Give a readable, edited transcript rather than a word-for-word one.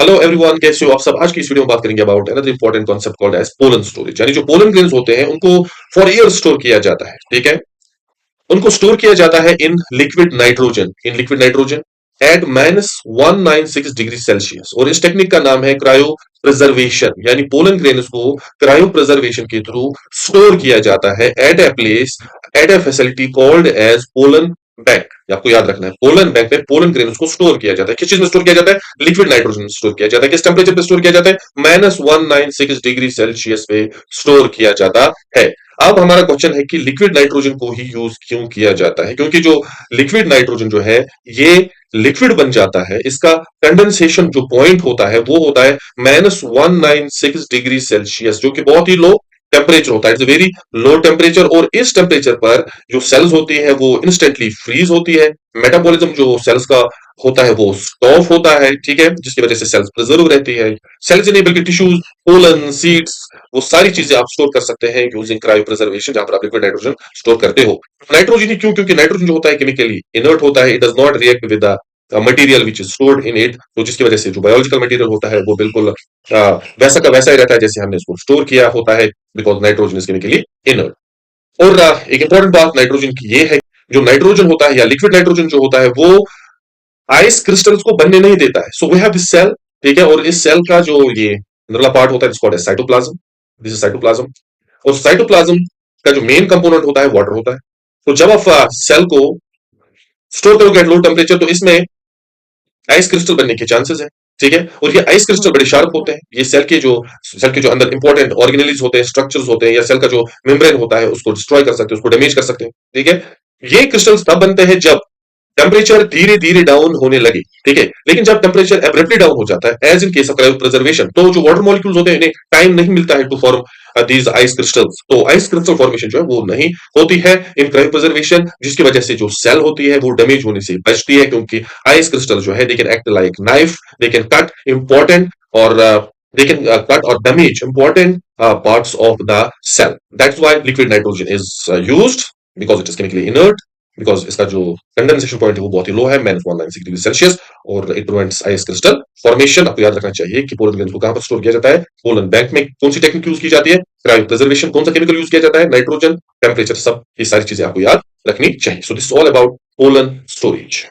Hello everyone, कैसे हो आप सब। आज की इस वीडियो में बात करेंगे about another important concept called as pollen storage. यानी जो पोलन ग्रेन्स होते हैं उनको फॉर ईयर स्टोर किया जाता है। ठीक है, उनको स्टोर किया जाता है in liquid nitrogen at -196 degree Celsius. और इस टेक्निक का नाम है क्रायो प्रिजर्वेशन। यानी पोलन ग्रेन्स को क्रायो प्रिजर्वेशन के थ्रू स्टोर किया जाता है at a facility called as pollen bank. आपको याद रखना है, पोलन बैंक में पोलन ग्रेन्स को स्टोर किया जाता है। किस चीज में स्टोर किया जाता है? लिक्विड नाइट्रोजन में स्टोर किया जाता है। किस टेम्परेचर पे स्टोर किया जाता है? -196 डिग्री सेल्सियस पे स्टोर किया जाता है। अब हमारा क्वेश्चन है कि लिक्विड नाइट्रोजन को ही यूज क्यों किया जाता है? क्योंकि जो लिक्विड नाइट्रोजन जो है ये लिक्विड बन जाता है, इसका कंडेंसेशन जो पॉइंट होता है वो होता है -196 डिग्री सेल्सियस, जो कि बहुत ही लो टेम्परेचर होता है। It's very low temperature. और इस टेम्परेचर पर जो सेल्स होती है वो इंस्टेंटली फ्रीज होती है। मेटाबॉलिज्म जो सेल्स का होता है वो स्टॉप होता है। ठीक है, जिसकी वजह से सेल्स प्रिजर्व रहती है। सेल्स इनेबल की टिश्यूज, पोलन, सीड्स, वो सारी चीजें आप स्टोर कर सकते हैं यूजिंग क्रायो प्रिजर्वेशन, जहां पर आप लिक्विड नाइट्रोजन स्टोर करते हो। नाइट्रोजन ही क्यों? क्योंकि नाइट्रोजन जो होता है केमिकली इनर्ट होता है। It does not react with the material which is stored in it. तो जिसकी वजह से जो बायोलॉजिकल मटेरियल होता है वो बिल्कुल वैसा का वैसा ही रहता है जैसे हमने उसको स्टोर किया होता है, because nitrogen is chemically inert. और एक इंपॉर्टेंट बात नाइट्रोजन की ये है, जो नाइट्रोजन होता है या लिक्विड नाइट्रोजन जो होता है वो आइस क्रिस्टल्स को बनने नहीं देता है। So we have this cell. ठीक है, और इस सेल का जो ये नरला पार्ट होता है it's called as cytoplasm. This is cytoplasm. और साइटोप्लाज्म का जो मेन कंपोनेंट होता है वाटर होता है। तो जब आप सेल को स्टोर करोगे एट लो टेम्परेचर तो इसमें आइस क्रिस्टल बनने के चांसेस है। ठीक है, और ये आइस क्रिस्टल बड़े शार्प होते हैं। ये सेल के जो अंदर इंपॉर्टेंट ऑर्गेनेलिज होते हैं, स्ट्रक्चर्स होते हैं, या सेल का जो मेम्ब्रेन होता है उसको डिस्ट्रॉय कर सकते हैं, उसको डैमेज कर सकते हैं। ठीक है, ये क्रिस्टल्स तब बनते हैं जब टेम्परेचर धीरे धीरे डाउन होने लगे। ठीक है, लेकिन जब टेम्परेचर एब्रप्टली डाउन हो जाता है, as in case of preservation, तो जो वाटर मॉलिक्यूल्स होते हैं इन्हें टाइम नहीं मिलता है to form these ice crystals. तो आइस क्रिस्टल फॉर्मेशन जो है वो नहीं होती है इन क्रायो प्रिजर्वेशन, जिसकी वजह से जो सेल होती है वो डैमेज होने से बचती है। क्योंकि आइस क्रिस्टल जो है they can act like knife, they can cut important और they can cut or damage important parts of the cell. That's why liquid nitrogen is used, because it is chemically inert, because इसका जो condensation point है वो बहुत ही लो है, -196 degree Celsius. और it prevents ice crystal formation. आपको याद रखना चाहिए कि पोलन ग्रेन्स को कहां पर स्टोर किया जाता है? पोलन बैंक में। कौन सी टेक्निक यूज की जाती है? Cryo preservation. कौन सा केमिकल यूज किया जाता है? नाइट्रोजन, टेम्परेचर, सब ये सारी चीजें आपको याद रखनी चाहिए। So this all about pollen storage.